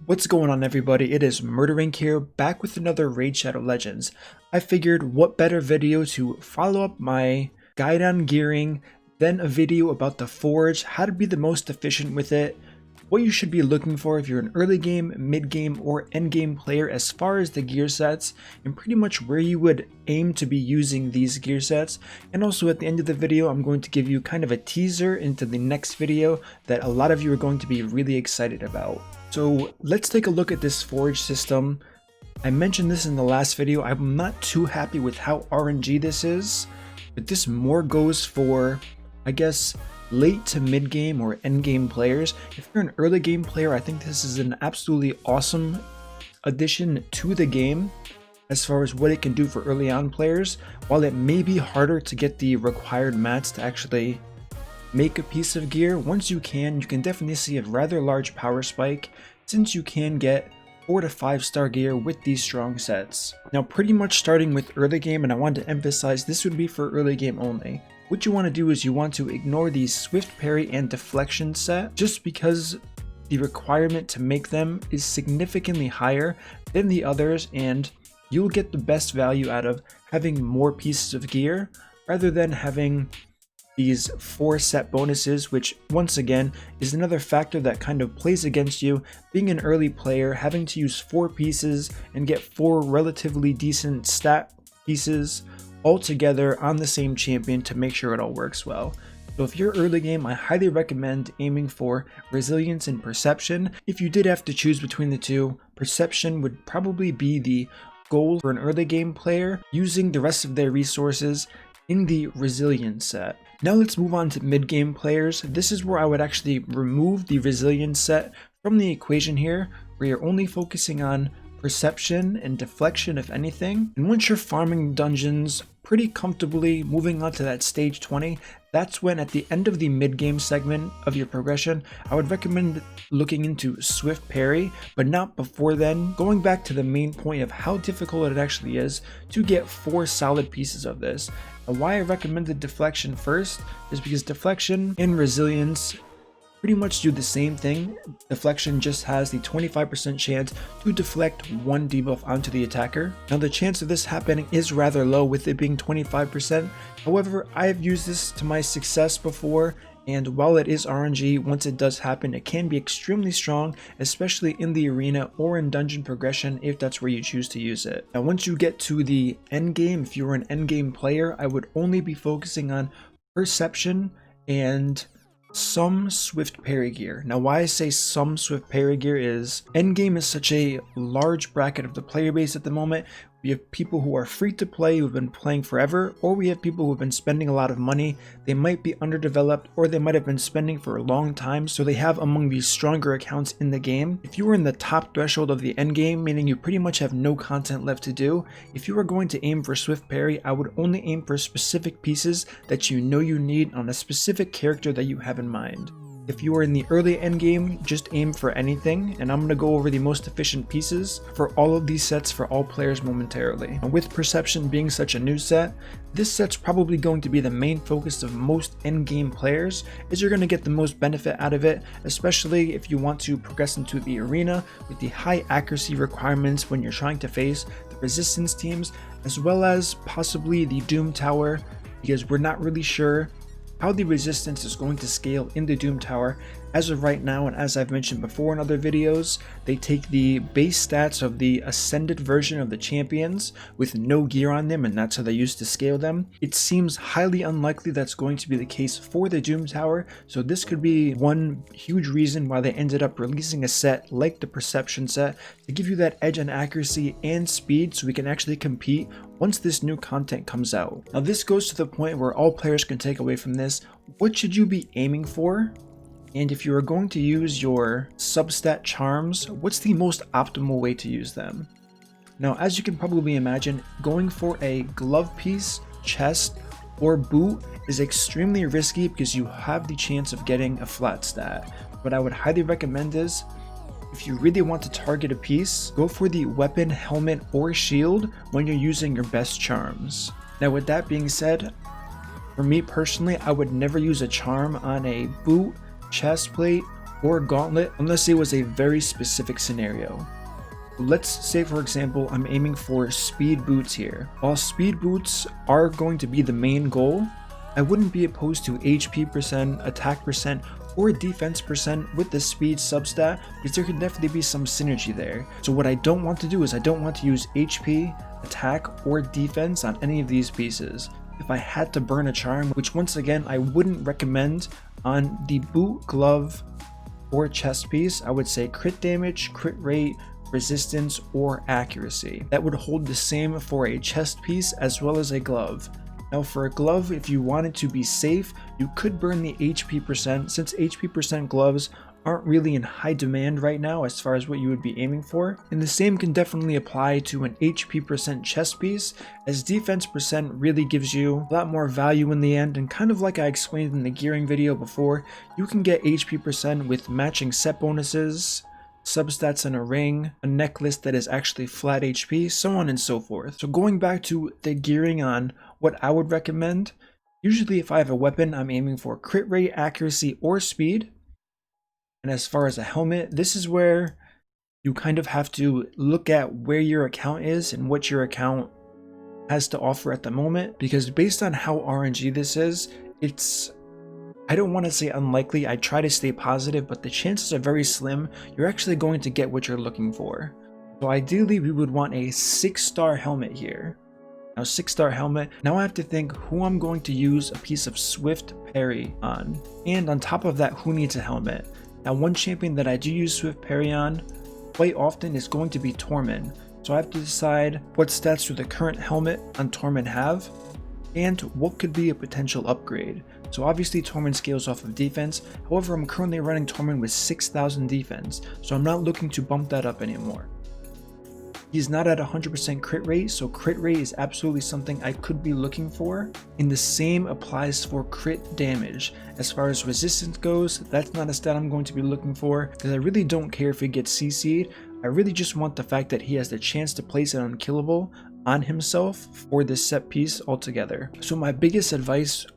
What's going on, everybody? It is MurderInc here, back with another Raid Shadow Legends. I figured what better video to follow up my guide on gearing than a video about the Forge, how to be the most efficient with it, what you should be looking for if you're an early game, mid game, or end game player as far as the gear sets, and pretty much where you would aim to be using these gear sets. And also at the end of the video, I'm going to give you kind of a teaser into the next video that a lot of you are going to be really excited about. So let's take a look at this Forge system. I mentioned this in the last video. I'm not too happy with how RNG this is, but this more goes for, I guess, late to mid game or end game players. If you're an early game player, I think this is an absolutely awesome addition to the game as far as what it can do for early on players. While it may be harder to get the required mats to actually make a piece of gear, once you can definitely see a rather large power spike, since you can get 4 to 5 star gear with these strong sets. Now, pretty much starting with early game, and I want to emphasize this would be for early game only. What you want to do is you want to ignore the swift parry and deflection set, just because the requirement to make them is significantly higher than the others, and you'll get the best value out of having more pieces of gear rather than having these 4 set bonuses, which once again is another factor that kind of plays against you. Being an early player, having to use 4 pieces and get 4 relatively decent stat pieces all together on the same champion to make sure it all works well. So if you're early game, I highly recommend aiming for resilience and perception. If you did have to choose between the two, perception would probably be the goal for an early game player, using the rest of their resources in the resilience set. Now let's move on to mid game players. This is where I would actually remove the resilience set from the equation here, where you're only focusing on perception and deflection if anything. And once you're farming dungeons pretty comfortably, moving on to that stage 20, that's when at the end of the mid game segment of your progression, I would recommend looking into swift parry, but not before then. Going back to the main point of how difficult it actually is to get 4 solid pieces of this. And why I recommended deflection first is because deflection and resilience pretty much do the same thing. Deflection just has the 25% chance to deflect 1 debuff onto the attacker. Now the chance of this happening is rather low, with it being 25%. However, I have used this to my success before, and while it is RNG, once it does happen, it can be extremely strong, especially in the arena or in dungeon progression if that's where you choose to use it. Now once you get to the end game, if you're an end game player, I would only be focusing on perception and some swift parry gear. Now why I say some swift parry gear is endgame is such a large bracket of the player base at the moment. We have people who are free to play, who've been playing forever, or we have people who've been spending a lot of money. They might be underdeveloped, or they might have been spending for a long time, so they have among the stronger accounts in the game. If you are in the top threshold of the end game, meaning you pretty much have no content left to do, if you are going to aim for swift parry, I would only aim for specific pieces that you know you need on a specific character that you have in mind. If you are in the early end game, just aim for anything, and I'm going to go over the most efficient pieces for all of these sets for all players momentarily. And with perception being such a new set, this set's probably going to be the main focus of most end game players, as you're going to get the most benefit out of it, especially if you want to progress into the arena with the high accuracy requirements when you're trying to face the resistance teams, as well as possibly the Doom Tower, because we're not really sure how the resistance is going to scale in the Doom Tower as of right now. And as I've mentioned before in other videos, they take the base stats of the ascended version of the champions with no gear on them, and that's how they used to scale them. It seems highly unlikely that's going to be the case for the Doom Tower, so this could be one huge reason why they ended up releasing a set like the perception set to give you that edge on accuracy and speed, so we can actually compete once this new content comes out. Now this goes to the point where all players can take away from this. What should you be aiming for? And if you are going to use your substat charms, what's the most optimal way to use them? Now, as you can probably imagine, going for a glove piece, chest, or boot is extremely risky because you have the chance of getting a flat stat. What I would highly recommend is, if you really want to target a piece, go for the weapon, helmet, or shield when you're using your best charms. Now with that being said, for me personally, I would never use a charm on a boot, chest plate, or gauntlet unless it was a very specific scenario. Let's say, for example, I'm aiming for speed boots here. While speed boots are going to be the main goal, I wouldn't be opposed to HP percent, attack percent, or defense percent with the speed substat, because there could definitely be some synergy there. So what I don't want to do is I don't want to use HP, attack, or defense on any of these pieces. If I had to burn a charm, which once again I wouldn't recommend on the boot, glove, or chest piece, I would say crit damage, crit rate, resistance, or accuracy. That would hold the same for a chest piece as well as a glove. Now for a glove, if you wanted to be safe, you could burn the HP percent, since HP percent gloves aren't really in high demand right now as far as what you would be aiming for. And the same can definitely apply to an HP percent chest piece, as defense percent really gives you a lot more value in the end. And kind of like I explained in the gearing video before, you can get HP percent with matching set bonuses, substats in a ring, a necklace that is actually flat HP, so on and so forth. So going back to the gearing on what I would recommend, usually if I have a weapon, I'm aiming for crit rate, accuracy, or speed. And as far as a helmet, this is where you kind of have to look at where your account is and what your account has to offer at the moment, because based on how RNG this is, it's, I don't want to say unlikely, I try to stay positive, but the chances are very slim you're actually going to get what you're looking for. So ideally we would want a 6-star helmet here. Now 6-star helmet, now I have to think who I'm going to use a piece of Swift Parry on. And on top of that, who needs a helmet? Now one champion that I do use Swift Parry on quite often is going to be Tormund. So I have to decide what stats do the current helmet on Tormund have, and what could be a potential upgrade. So obviously Tormund scales off of defense, however I'm currently running Tormund with 6,000 defense, so I'm not looking to bump that up anymore. He's not at 100% crit rate, so crit rate is absolutely something I could be looking for. And the same applies for crit damage. As far as resistance goes, that's not a stat I'm going to be looking for, because I really don't care if he gets CC'd. I really just want the fact that he has the chance to place an unkillable on himself for this set piece altogether. So my biggest advice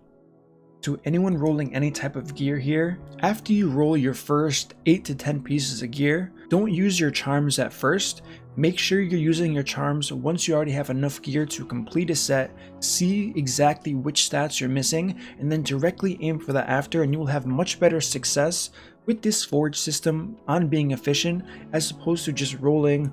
to anyone rolling any type of gear here, after you roll your first 8 to 10 pieces of gear, don't use your charms at first. Make sure you're using your charms once you already have enough gear to complete a set, see exactly which stats you're missing, and then directly aim for that after, and you will have much better success with this forge system on being efficient, as opposed to just rolling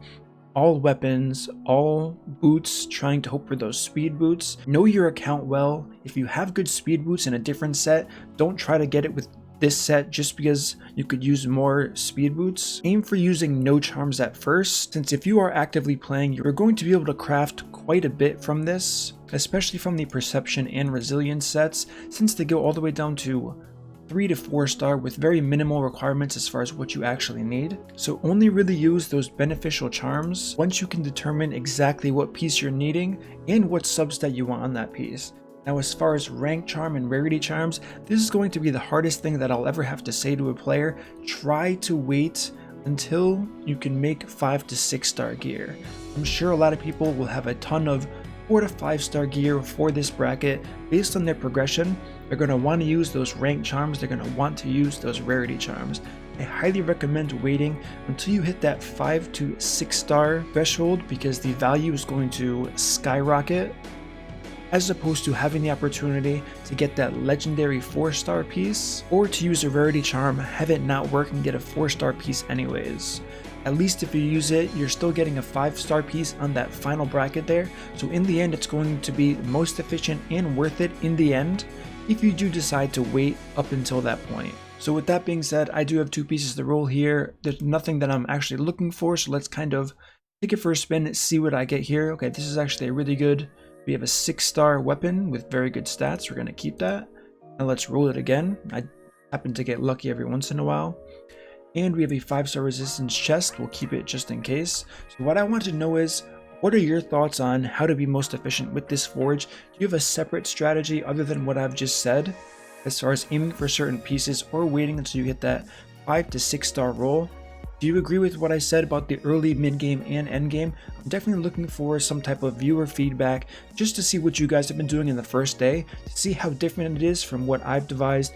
all weapons, all boots, trying to hope for those speed boots. Know your account well. If you have good speed boots in a different set, don't try to get it with this set just because you could use more speed boots. Aim for using no charms at first, since if you are actively playing, you're going to be able to craft quite a bit from this, especially from the perception and resilience sets, since they go all the way down to 3 to 4 star with very minimal requirements as far as what you actually need. So only really use those beneficial charms once you can determine exactly what piece you're needing and what substat you want on that piece. Now as far as rank charm and rarity charms, this is going to be the hardest thing that I'll ever have to say to a player. Try to wait until you can make 5 to 6 star gear. I'm sure a lot of people will have a ton of 4 to 5 star gear for this bracket based on their progression. They're going to want to use those rank charms, they're going to want to use those rarity charms. I highly recommend waiting until you hit that 5 to 6 star threshold, because the value is going to skyrocket, as opposed to having the opportunity to get that legendary 4-star piece, or to use a rarity charm, have it not work and get a 4-star piece anyways. At least if you use it, you're still getting a 5-star piece on that final bracket there, so in the end it's going to be most efficient and worth it in the end if you do decide to wait up until that point. So with that being said, I do have 2 pieces to roll here. There's nothing that I'm actually looking for, so let's kind of take it for a spin, see what I get here. Okay, this is actually a really good, we have a 6-star weapon with very good stats. We're going to keep that. Now let's roll it again. I happen to get lucky every once in a while. And we have a 5-star resistance chest. We'll keep it just in case. So what I want to know is, what are your thoughts on how to be most efficient with this forge? Do you have a separate strategy other than what I've just said, as far as aiming for certain pieces or waiting until you hit that 5 to 6 star roll? Do you agree with what I said about the early, mid-game, and end-game? I'm definitely looking for some type of viewer feedback just to see what you guys have been doing in the first day, to see how different it is from what I've devised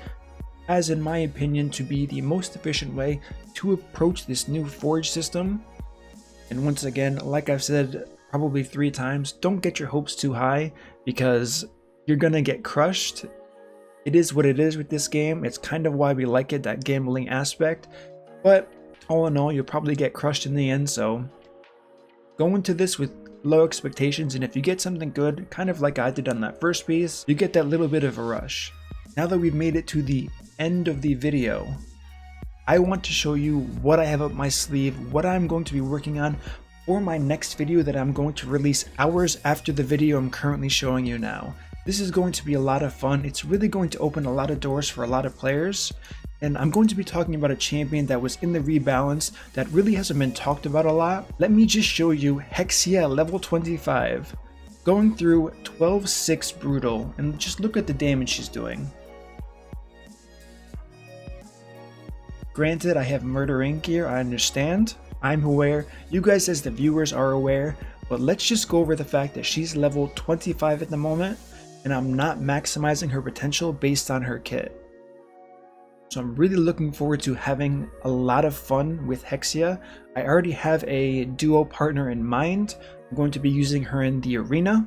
as in my opinion to be the most efficient way to approach this new forge system. And once again, like I've said probably 3 times, don't get your hopes too high because you're gonna get crushed. It is what it is with this game. It's kind of why we like it, that gambling aspect. But all in all, you'll probably get crushed in the end, so go into this with low expectations, and if you get something good, kind of like I did on that first piece, you get that little bit of a rush. Now that we've made it to the end of the video, I want to show you what I have up my sleeve, what I'm going to be working on for my next video that I'm going to release hours after the video I'm currently showing you now. This is going to be a lot of fun. It's really going to open a lot of doors for a lot of players. And I'm going to be talking about a champion that was in the rebalance that really hasn't been talked about a lot. Let me just show you Hexia level 25, going through 12-6 brutal, and just look at the damage she's doing. Granted, I have MurderInc here, I understand. I'm aware, you guys as the viewers are aware, but let's just go over the fact that she's level 25 at the moment, and I'm not maximizing her potential based on her kit. So I'm really looking forward to having a lot of fun with Hexia. I already have a duo partner in mind. I'm going to be using her in the arena.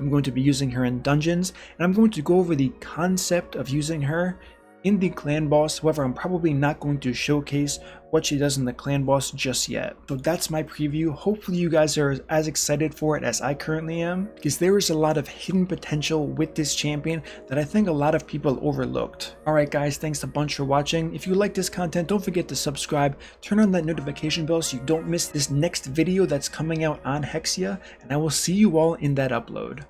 I'm going to be using her in dungeons, and I'm going to go over the concept of using her in the clan boss. However, I'm probably not going to showcase what she does in the clan boss just yet. So that's my preview. Hopefully you guys are as excited for it as I currently am, because there is a lot of hidden potential with this champion that I think a lot of people overlooked. Alright guys, thanks a bunch for watching. If you like this content, don't forget to subscribe, turn on that notification bell so you don't miss this next video that's coming out on Hexia, and I will see you all in that upload.